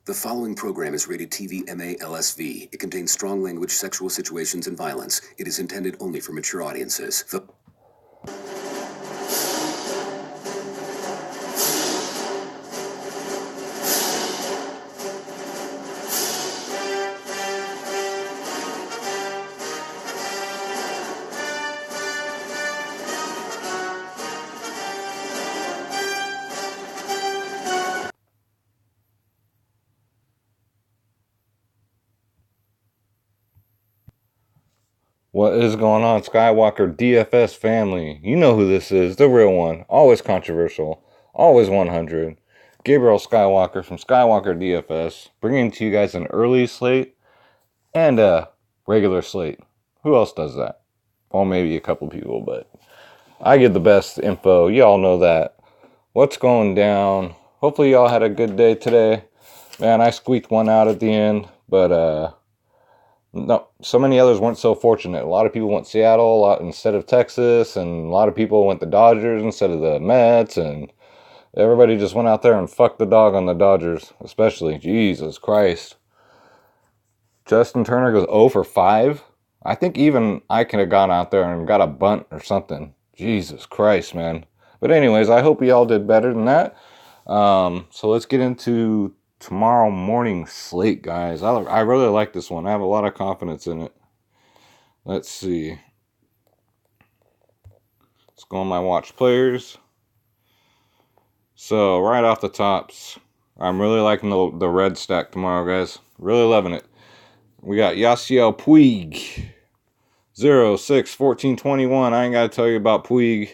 The following program is rated TV MA-LSV. It contains strong language, sexual situations, and violence. It is intended only for mature audiences. What is going on, Skywalker DFS family? You know who this is, the real one, always controversial, always 100. Gabriel Skywalker from Skywalker DFS, bringing to you guys an early slate and a regular slate. Who else does that? Well, maybe a couple people, but I get the best info. Y'all know that. What's going down? Hopefully y'all had a good day today. Man, I squeaked one out at the end, but no, so many others weren't so fortunate. A lot of people went Seattle instead of Texas, and a lot of people went the Dodgers instead of the Mets, and everybody just went out there and fucked the dog on the Dodgers, especially. Jesus Christ. Justin Turner goes 0 for 5. I think even I could have gone out there and got a bunt or something. Jesus Christ, man. But anyways, I hope y'all did better than that. So let's get into tomorrow morning slate, guys. I really like this one. I have a lot of confidence in it. Let's see. Let's go on my watch players. So right off the tops, I'm really liking the red stack tomorrow, guys. Really loving it. We got Yasiel Puig, 0, 6, 14, 21. I ain't got to tell you about Puig,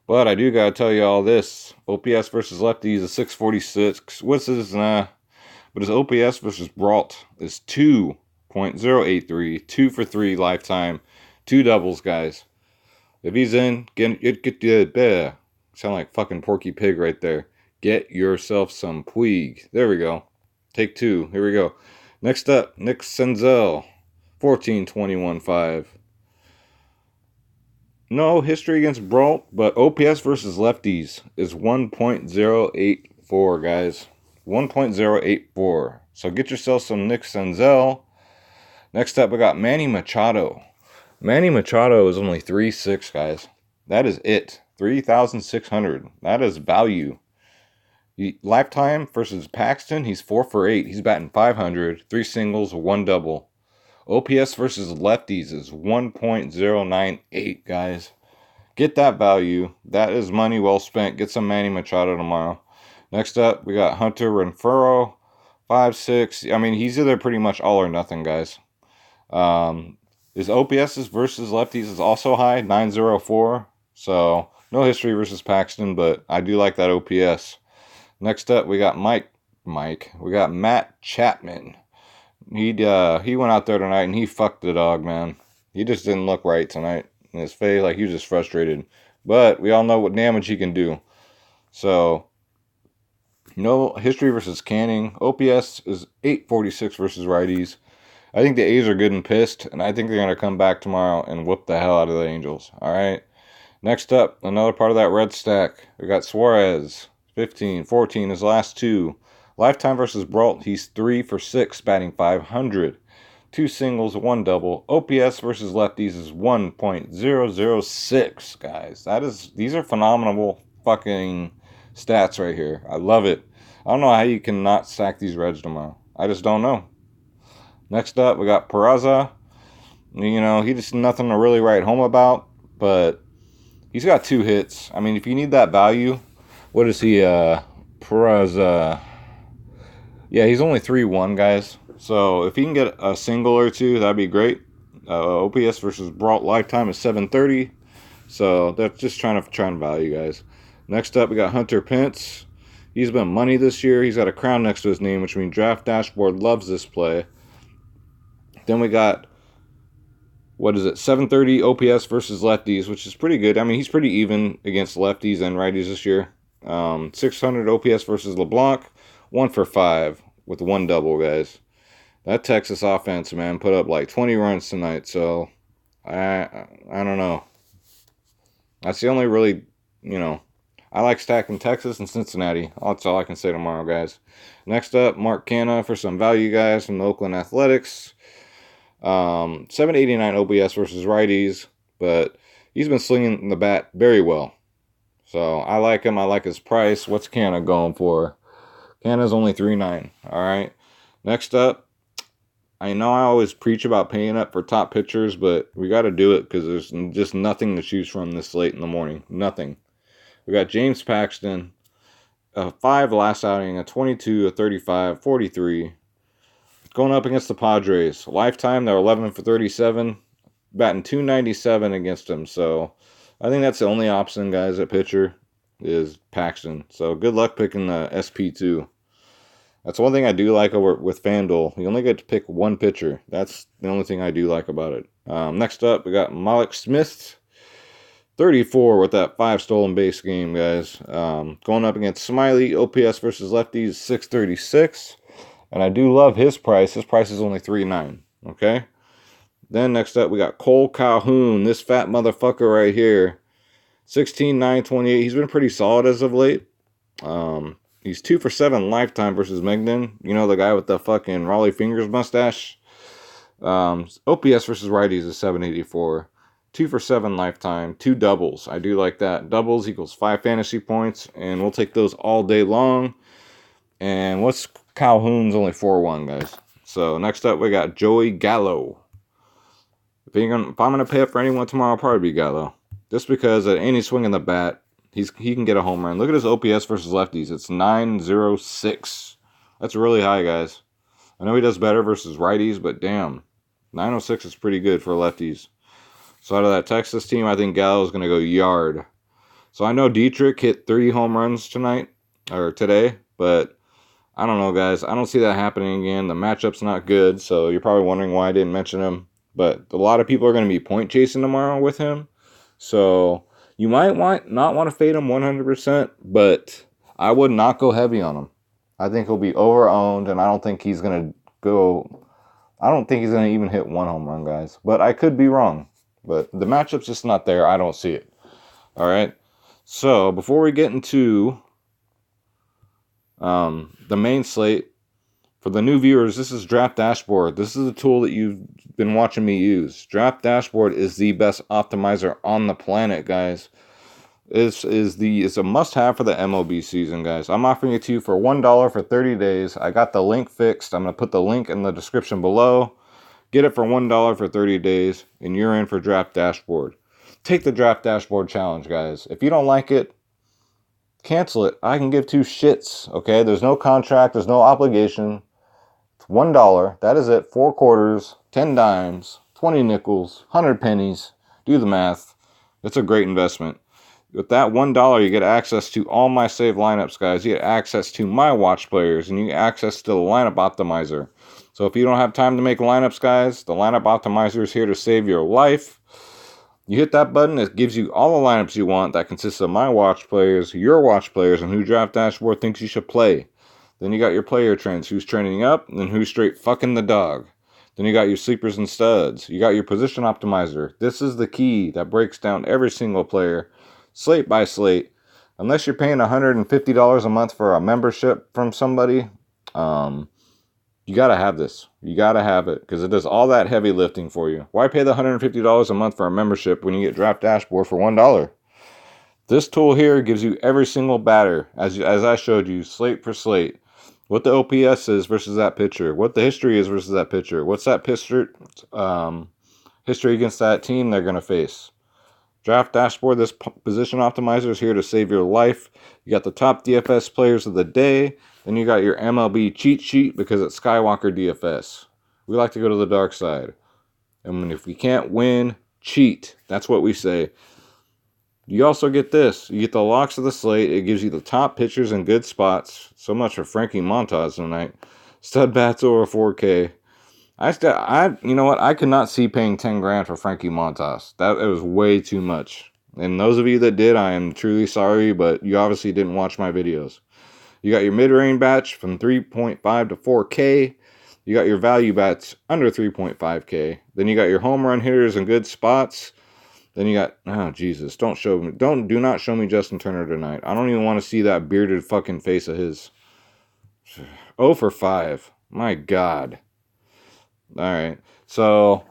but I do got to tell you all this. OPS versus lefties is 646. What's this? But his OPS versus Brault is 2.083. 2 for 3 lifetime. 2 doubles, guys. If he's in, get the sound like fucking Porky Pig right there. Get yourself some Puig. There we go. Take 2. Here we go. Next up, Nick Senzel, 14, 21, 5. No history against Brault, but OPS versus lefties is 1.084, guys. 1.084. So get yourself some Nick Senzel. Next up, we got Manny Machado. Manny Machado is only 3.6, guys. That is it. 3,600. That is value. Lifetime versus Paxton, he's 4 for 8. He's batting 500. 3 singles, 1 double. OPS versus lefties is 1.098, guys. Get that value. That is money well spent. Get some Manny Machado tomorrow. Next up, we got Hunter Renfroe, 5.6. I mean, he's either pretty much all or nothing, guys. His OPS versus lefties is also high, 904. So, no history versus Paxton, but I do like that OPS. Next up, we got Mike. We got Matt Chapman. He went out there tonight and he fucked the dog, man. He just didn't look right tonight. In his face, like he was just frustrated. But we all know what damage he can do. So, no history versus Canning. OPS is 846 versus righties. I think the A's are good and pissed, and I think they're going to come back tomorrow and whoop the hell out of the Angels. All right. Next up, another part of that red stack. We got Suarez, 15, 14, his last 2. Lifetime versus Brault, he's 3 for 6, batting 500. 2 singles, 1 double. OPS versus lefties is 1.006, guys. These are phenomenal fucking stats right here. I love it. I don't know how you can not stack these Reds tomorrow. I just don't know. Next up, we got Peraza. You know, he just nothing to really write home about, but he's got 2 hits. I mean, if you need that value, what is he? Peraza. Yeah, he's only 3-1, guys. So if he can get a single or 2, that'd be great. OPS versus Brault lifetime is 730. So that's just trying to value, guys. Next up, we got Hunter Pence. He's been money this year. He's got a crown next to his name, which means Draft Dashboard loves this play. Then we got, 730 OPS versus lefties, which is pretty good. I mean, he's pretty even against lefties and righties this year. 600 OPS versus LeBlanc, 1 for 5 with 1 double, guys. That Texas offense, man, put up like 20 runs tonight, so I don't know. That's the only really, I like stacking Texas and Cincinnati. That's all I can say tomorrow, guys. Next up, Mark Canha for some value guys from the Oakland Athletics. 789 OPS versus righties, but he's been slinging the bat very well. So I like him. I like his price. What's Canha going for? Canha's only 3.9. All right. Next up, I know I always preach about paying up for top pitchers, but we got to do it because there's just nothing to choose from this late in the morning. Nothing. We got James Paxton, a 5 last outing, a 22, a 35, 43. Going up against the Padres. Lifetime, they're 11 for 37, batting .297 against him. So I think that's the only option, guys, at pitcher is Paxton. So good luck picking the SP2. That's one thing I do like over with FanDuel. You only get to pick one pitcher. That's the only thing I do like about it. Next up, we got Malik Smith, 34 with that 5 stolen base game, guys. Going up against Smiley, OPS versus lefties, 636. And I do love his price. His price is only 3.9. Okay? Then next up, we got Cole Calhoun, this fat motherfucker right here. 16,928. He's been pretty solid as of late. He's 2 for 7 lifetime versus Megden. You know, the guy with the fucking Raleigh Fingers mustache. OPS versus righties is 784. 2 for 7 lifetime. 2 doubles. I do like that. Doubles equals 5 fantasy points. And we'll take those all day long. And what's Calhoun's only 4-1, guys. So next up, we got Joey Gallo. If I'm going to pay up for anyone tomorrow, I'll probably be Gallo. Just because at any swing in the bat, he can get a home run. Look at his OPS versus lefties. It's 906. That's really high, guys. I know he does better versus righties, but damn. 906 is pretty good for lefties. So out of that Texas team, I think Gallo is going to go yard. So I know Dietrich hit 3 home runs today, but I don't know, guys. I don't see that happening again. The matchup's not good, so you're probably wondering why I didn't mention him. But a lot of people are going to be point chasing tomorrow with him. So you might not want to fade him 100%, but I would not go heavy on him. I think he'll be over-owned, and I don't think he's going to even hit 1 home run, guys. But I could be wrong. But the matchup's just not there. I don't see it. All right? So before we get into the main slate, for the new viewers, this is Draft Dashboard. This is a tool that you've been watching me use. Draft Dashboard is the best optimizer on the planet, guys. It's a must-have for the MLB season, guys. I'm offering it to you for $1 for 30 days. I got the link fixed. I'm going to put the link in the description below. Get it for $1 for 30 days, and you're in for Draft Dashboard. Take the Draft Dashboard challenge, guys. If you don't like it, cancel it. I can give 2 shits, okay? There's no contract. There's no obligation. It's $1. That is it. 4 quarters, 10 dimes, 20 nickels, 100 pennies. Do the math. It's a great investment. With that $1, you get access to all my saved lineups, guys. You get access to my watch players, and you get access to the lineup optimizer. So if you don't have time to make lineups, guys, the lineup optimizer is here to save your life. You hit that button, it gives you all the lineups you want that consists of my watch players, your watch players, and who Draft Dashboard thinks you should play. Then you got your player trends, who's trending up, and who's straight fucking the dog. Then you got your sleepers and studs. You got your position optimizer. This is the key that breaks down every single player, slate by slate. Unless you're paying $150 a month for a membership from somebody, you got to have this. You got to have it because it does all that heavy lifting for you. Why pay the $150 a month for a membership when you get Draft Dashboard for $1? This tool here gives you every single batter, as I showed you, slate for slate. What the OPS is versus that pitcher. What the history is versus that pitcher. What's that pitcher history against that team they're going to face. Draft Dashboard, this position optimizer is here to save your life. You got the top DFS players of the day. Then you got your MLB cheat sheet because it's Skywalker DFS. We like to go to the dark side. And if we can't win, cheat. That's what we say. You also get this. You get the locks of the slate. It gives you the top pitchers in good spots. So much for Frankie Montas tonight. Stud bats over 4K. You know what? I could not see paying 10 grand for Frankie Montas. It was way too much. And those of you that did, I am truly sorry, but you obviously didn't watch my videos. You got your mid-range batch from 3.5 to 4K. You got your value bats under 3.5K. Then you got your home run hitters in good spots. Then you got, oh, Jesus, do not show me Justin Turner tonight. I don't even want to see that bearded fucking face of his. 0 for 5. My God. All right. So,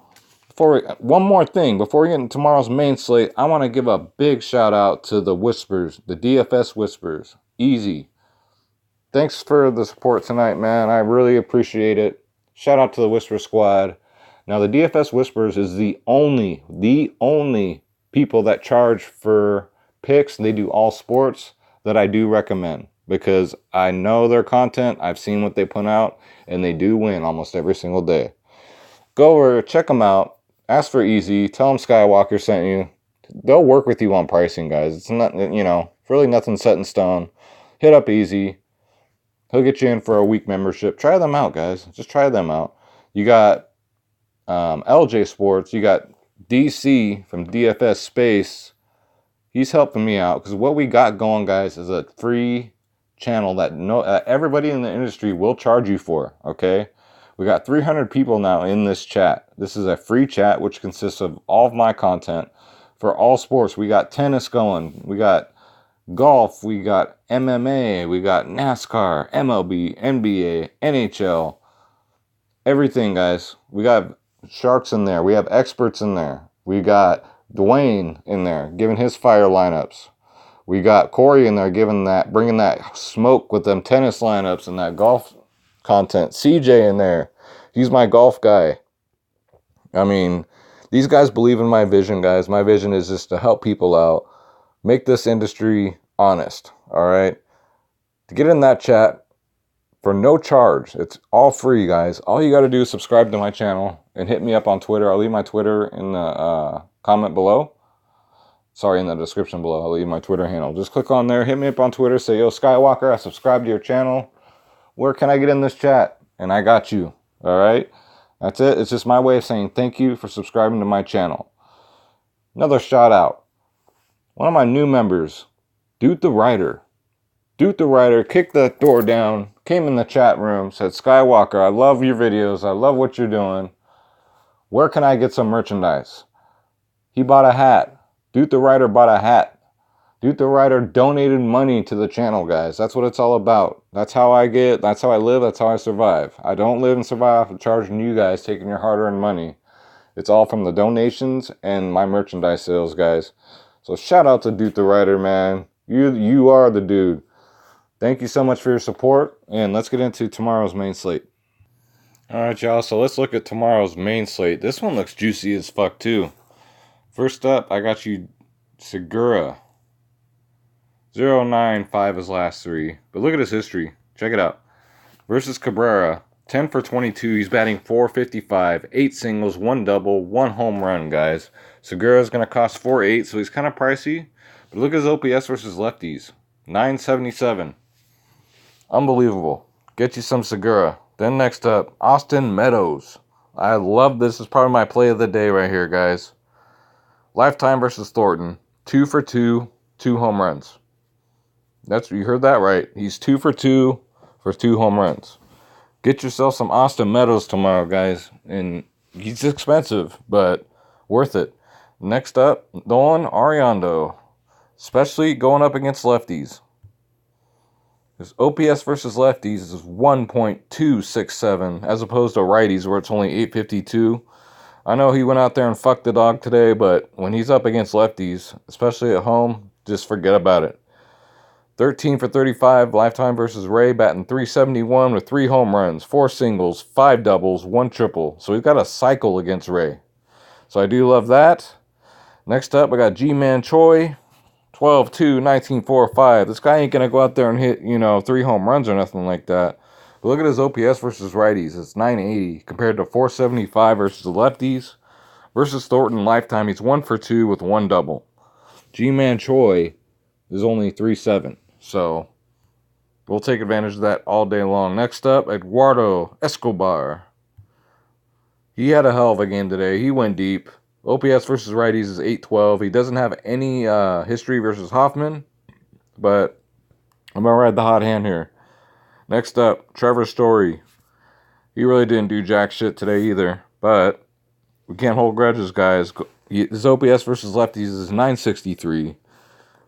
one more thing. Before we get into tomorrow's main slate, I want to give a big shout out to the Whispers, the DFS Whispers. Easy. Thanks for the support tonight, man. I really appreciate it. Shout out to the Whisper Squad. Now, the DFS Whispers is the only people that charge for picks. They do all sports that I do recommend because I know their content. I've seen what they put out, and they do win almost every single day. Go over, check them out. Ask for Easy. Tell them Skywalker sent you. They'll work with you on pricing, guys. It's not, really nothing set in stone. Hit up Easy. He'll get you in for a week membership. Try them out, guys. Just try them out. You got LJ Sports. You got DC from DFS Space. He's helping me out because what we got going, guys, is a free channel that everybody in the industry will charge you for, okay? We got 300 people now in this chat. This is a free chat which consists of all of my content for all sports. We got tennis going. We got golf, we got MMA, we got NASCAR, MLB, NBA, NHL, everything, guys. We got sharks in there. We have experts in there. We got Dwayne in there giving his fire lineups. We got Corey in there bringing that smoke with them tennis lineups and that golf content. CJ in there. He's my golf guy. I mean, these guys believe in my vision, guys. My vision is just to help people out, make this industry honest, all right? To get in that chat for no charge, it's all free, guys. All you got to do is subscribe to my channel and hit me up on Twitter. I'll leave my Twitter in the comment below. Sorry, in the description below. I'll leave my Twitter handle. Just click on there, hit me up on Twitter, say, yo, Skywalker, I subscribe to your channel. Where can I get in this chat? And I got you, all right? That's it. It's just my way of saying thank you for subscribing to my channel. Another shout out. One of my new members, Dude the Writer. Dude the Writer kicked that door down, came in the chat room, said, Skywalker, I love your videos. I love what you're doing. Where can I get some merchandise? He bought a hat. Dude the Writer bought a hat. Dude the Writer donated money to the channel, guys. That's what it's all about. That's how I live, that's how I survive. I don't live and survive off of charging you guys, taking your hard-earned money. It's all from the donations and my merchandise sales, guys. So shout out to Dude the Writer, man. You are the dude. Thank you so much for your support, and let's get into tomorrow's main slate. All right, y'all, so let's look at tomorrow's main slate. This one looks juicy as fuck, too. First up, I got you Segura. 0.95 his last three. But look at his history. Check it out. Versus Cabrera, 10 for 22. He's batting .455, 8 singles, 1 double, 1 home run, guys. Segura's going to cost 4.8, so he's kind of pricey. But look at his OPS versus lefties. 977. Unbelievable. Get you some Segura. Then next up, Austin Meadows. I love this. This is probably my play of the day right here, guys. Lifetime versus Thornton. 2 for 2, 2 home runs. You heard that right. He's 2 for 2 for 2 home runs. Get yourself some Austin Meadows tomorrow, guys. And he's expensive, but worth it. Next up, Nolan Ariando. Especially going up against lefties. His OPS versus lefties is 1.267 as opposed to righties where it's only 852. I know he went out there and fucked the dog today, but when he's up against lefties, especially at home, just forget about it. 13 for 35, lifetime versus Ray, batting .371 with 3 home runs, 4 singles, 5 doubles, 1 triple. So he's got a cycle against Ray. So I do love that. Next up, I got G-Man Choi. 12-2, 19-4-5. This guy ain't going to go out there and hit, 3 home runs or nothing like that. But look at his OPS versus righties. It's 980 compared to 475 versus the lefties. Versus Thornton lifetime, he's 1 for 2 with 1 double. G-Man Choi is only 3.7. So we'll take advantage of that all day long. Next up, Eduardo Escobar. He had a hell of a game today. He went deep. OPS versus righties is 812. He doesn't have any history versus Hoffman, but I'm going to ride the hot hand here. Next up, Trevor Story. He really didn't do jack shit today either, but we can't hold grudges, guys. His OPS versus lefties is 963.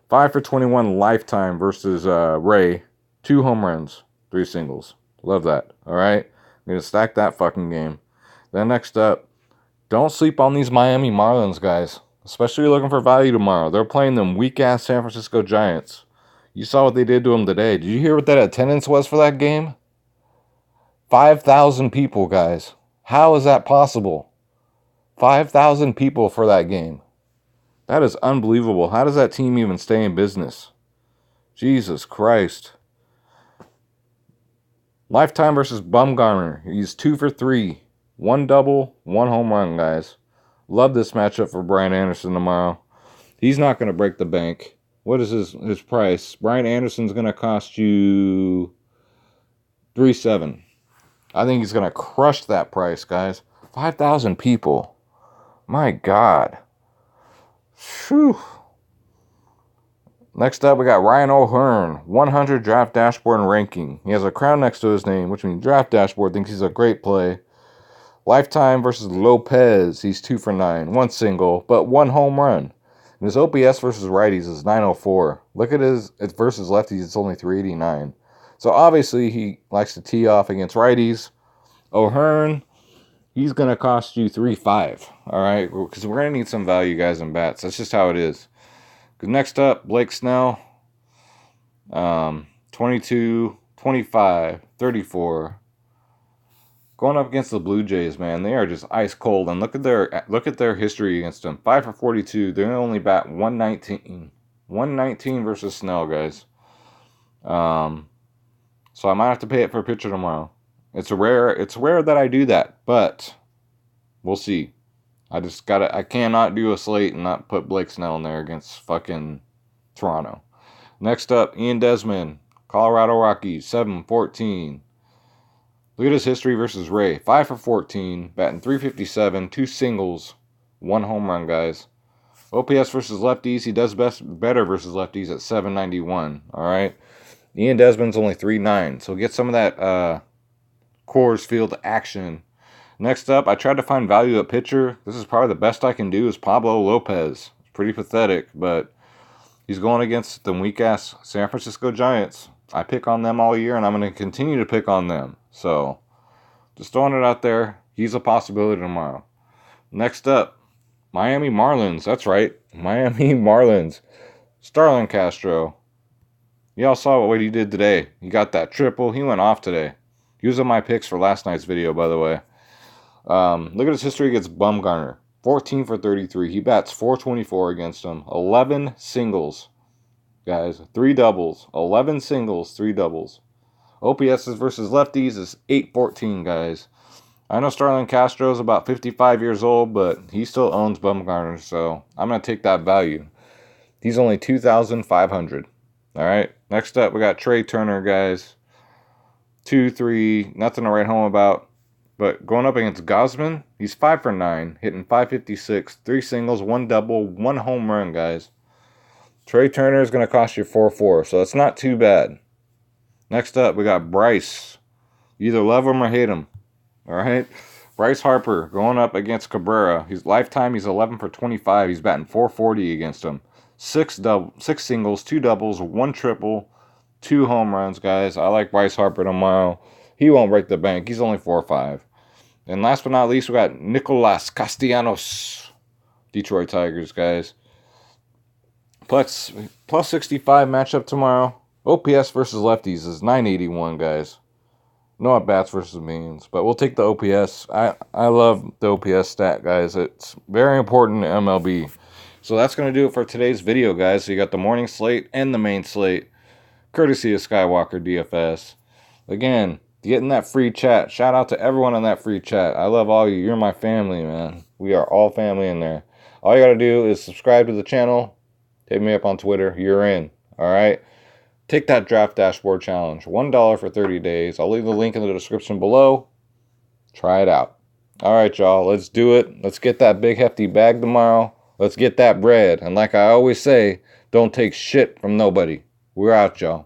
5 for 21 lifetime versus Ray. 2 home runs, 3 singles. Love that. All right? I'm going to stack that fucking game. Then next up, don't sleep on these Miami Marlins, guys. Especially looking for value tomorrow. They're playing them weak-ass San Francisco Giants. You saw what they did to them today. Did you hear what that attendance was for that game? 5,000 people, guys. How is that possible? 5,000 people for that game. That is unbelievable. How does that team even stay in business? Jesus Christ. Lifetime versus Bumgarner. He's 2 for 3. 1 double, 1 home run, guys. Love this matchup for Brian Anderson tomorrow. He's not going to break the bank. What is his price? Brian Anderson's going to cost you $3.7. I think he's going to crush that price, guys. 5,000 people. My God. Phew. Next up, we got Ryan O'Hearn, 100 draft dashboard and ranking. He has a crown next to his name, which means draft dashboard thinks he's a great play. Lifetime versus Lopez. He's 2 for 9. 1 single, but 1 home run. And his OPS versus righties is 904. Look at his versus lefties, it's only 389. So obviously he likes to tee off against righties. O'Hearn, he's going to cost you 3.5. All right? Because we're going to need some value, guys, in bats. That's just how it is. Next up, Blake Snell. 22, 25, 34. Going up against the Blue Jays, man, they are just ice cold. And look at their history against them. 5 for 42. They only bat 119. 119 versus Snell, guys. So I might have to pay it for a pitcher tomorrow. It's rare that I do that, but we'll see. I cannot do a slate and not put Blake Snell in there against fucking Toronto. Next up, Ian Desmond, Colorado Rockies, 7-14. Look at his history versus Ray. 5 for 14, batting .357, 2 singles, 1 home run, guys. OPS versus lefties, he does better versus lefties at 791. All right. Ian Desmond's only 3.9, so get some of that Coors Field action. Next up, I tried to find value at pitcher. This is probably the best I can do is Pablo Lopez. It's pretty pathetic, but he's going against the weak-ass San Francisco Giants. I pick on them all year, and I'm going to continue to pick on them. So, just throwing it out there. He's a possibility tomorrow. Next up, Miami Marlins. That's right, Miami Marlins. Starlin Castro. Y'all saw what he did today. He got that triple. He went off today. He was on my picks for last night's video, by the way. Look at his history against Bumgarner. 14 for 33. He bats .424 against him. 11 singles. Guys, 3 doubles. 11 singles, 3 doubles. OPS versus lefties is 814, guys. I know Starlin Castro is about 55 years old, but he still owns Bumgarner, so I'm going to take that value. He's only 2,500. All right, next up, we got Trey Turner, guys. 2-3, nothing to write home about. But going up against Gausman, he's 5 for 9, hitting .556, 3 singles, 1 double, 1 home run, guys. Trey Turner is going to cost you 4.4, so it's not too bad. Next up, we got Bryce. You either love him or hate him. All right? Bryce Harper going up against Cabrera. His lifetime, he's 11 for 25. He's batting .440 against him. 6 singles, 2 doubles, 1 triple, 2 home runs, guys. I like Bryce Harper tomorrow. He won't break the bank. He's only 4.5. And last but not least, we got Nicolas Castellanos. Detroit Tigers, guys. Plus 65 matchup tomorrow. OPS versus lefties is 981, guys. No at-bats versus means, but we'll take the OPS. I love the OPS stat, guys. It's very important in MLB. So that's going to do it for today's video, guys. So you got the morning slate and the main slate, courtesy of Skywalker DFS. Again, getting that free chat. Shout out to everyone in that free chat. I love all you. You're my family, man. We are all family in there. All you got to do is subscribe to the channel. Hit me up on Twitter. You're in. All right? Take that draft dashboard challenge. $1 for 30 days. I'll leave the link in the description below. Try it out. All right, y'all. Let's do it. Let's get that big hefty bag tomorrow. Let's get that bread. And like I always say, don't take shit from nobody. We're out, y'all.